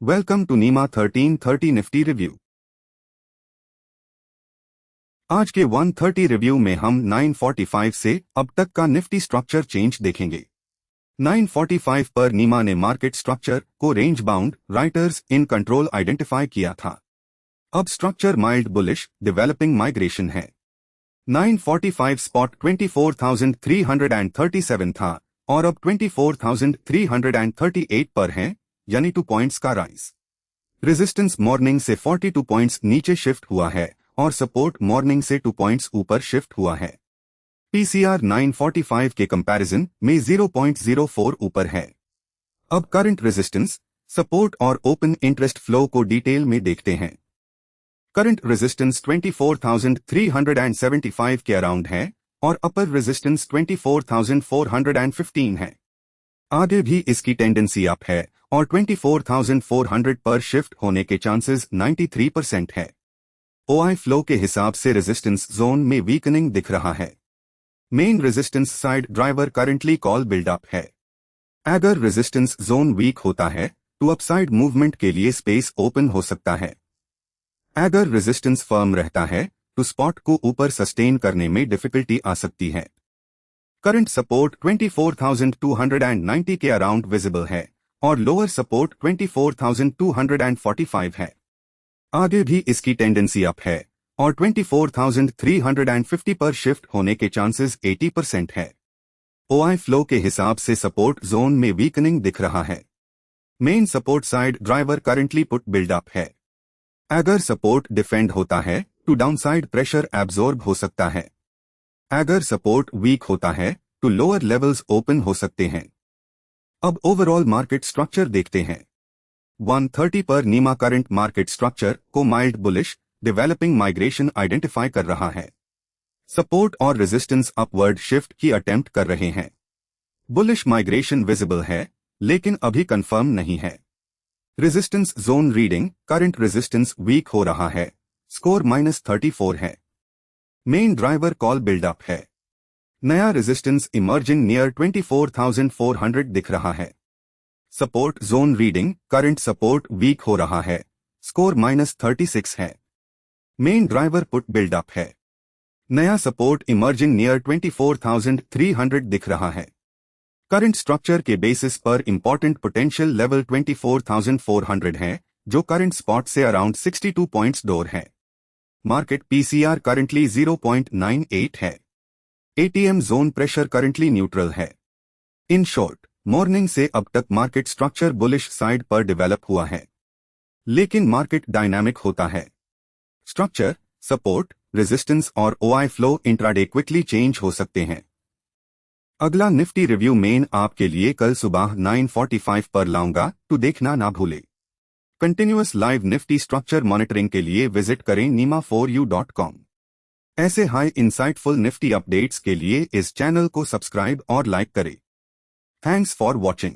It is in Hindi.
वेलकम टू नीमा 1330 निफ्टी रिव्यू। आज के 130 रिव्यू में हम 945 से अब तक का निफ्टी स्ट्रक्चर चेंज देखेंगे। 945 पर नीमा ने मार्केट स्ट्रक्चर को range bound writers in control identify किया था। अब structure mild bullish developing migration है। 945 स्पॉट 24,337 था और अब 24,338 पर है, यानी 2 पॉइंट्स का राइज। रेजिस्टेंस मॉर्निंग से 42 पॉइंट्स नीचे शिफ्ट हुआ है और सपोर्ट मॉर्निंग से 2 पॉइंट्स ऊपर शिफ्ट हुआ है। पीसीआर 945 के कंपैरिजन में 0.04 ऊपर है। अब करंट रेजिस्टेंस, सपोर्ट और ओपन इंटरेस्ट फ्लो को डिटेल में देखते हैं। करंट रेजिस्टेंस 24,375 के अराउंड है और अपर रेजिस्टेंस 24,415 है। आगे भी इसकी टेंडेंसी अप है और 24,400 पर शिफ्ट होने के चांसेस 93% है। ओआई फ्लो के हिसाब से रेजिस्टेंस जोन में वीकनिंग दिख रहा है। Main resistance side driver currently call buildup है। अगर रेजिस्टेंस जोन वीक होता है तो अपसाइड मूवमेंट के लिए स्पेस ओपन हो सकता है। अगर रेजिस्टेंस फर्म रहता है तो स्पॉट को ऊपर सस्टेन करने में डिफिकल्टी आ सकती है। करंट सपोर्ट 24,290 के अराउंड विजिबल है और लोअर सपोर्ट 24,245 है। आगे भी इसकी टेंडेंसी अप है और 24,350 पर शिफ्ट होने के चांसेस 80% है। ओआई फ्लो के हिसाब से सपोर्ट जोन में वीकनिंग दिख रहा है। Main support side driver currently put buildup है। अगर सपोर्ट डिफेंड होता है तो डाउनसाइड प्रेशर एब्जॉर्ब हो सकता है। अगर सपोर्ट वीक होता है तो लोअर लेवल्स ओपन हो सकते हैं। अब ओवरऑल मार्केट स्ट्रक्चर देखते हैं। 130 पर नीमा करंट मार्केट स्ट्रक्चर को mild bullish developing migration identify कर रहा है। सपोर्ट और रेजिस्टेंस अपवर्ड शिफ्ट की अटेम्प्ट कर रहे हैं। बुलिश माइग्रेशन विजिबल है लेकिन अभी कंफर्म नहीं है। Resistance zone reading current resistance weak हो रहा है, स्कोर -34 है। मेन ड्राइवर कॉल बिल्डअप है। नया रेजिस्टेंस इमर्जिंग नियर 24,400 दिख रहा है। Support zone reading current support weak हो रहा है, स्कोर -36 है। मेन ड्राइवर पुट बिल्डअप है। नया सपोर्ट इमर्जिंग नियर 24,300 दिख रहा है। करंट स्ट्रक्चर के बेसिस पर इंपॉर्टेंट पोटेंशियल लेवल 24,400 है, जो करंट स्पॉट से अराउंड 62 पॉइंट्स डोर है। मार्केट पीसीआर करंटली 0.98 है। ATM zone pressure currently neutral है। इन शॉर्ट, मॉर्निंग से अब तक मार्केट स्ट्रक्चर बुलिश साइड पर डेवलप हुआ है, लेकिन मार्केट डायनामिक होता है। स्ट्रक्चर, सपोर्ट, रेजिस्टेंस और OI flow intraday quickly change हो सकते हैं। अगला निफ्टी रिव्यू मेन आपके लिए कल सुबह 9:45 पर लाऊंगा, तो देखना ना भूले। Continuous live Nifty structure monitoring के लिए विजिट करें nima4u.com। ऐसे हाई इंसाइटफुल निफ्टी अपडेट्स के लिए इस चैनल को सब्सक्राइब और लाइक करें। Thanks for watching.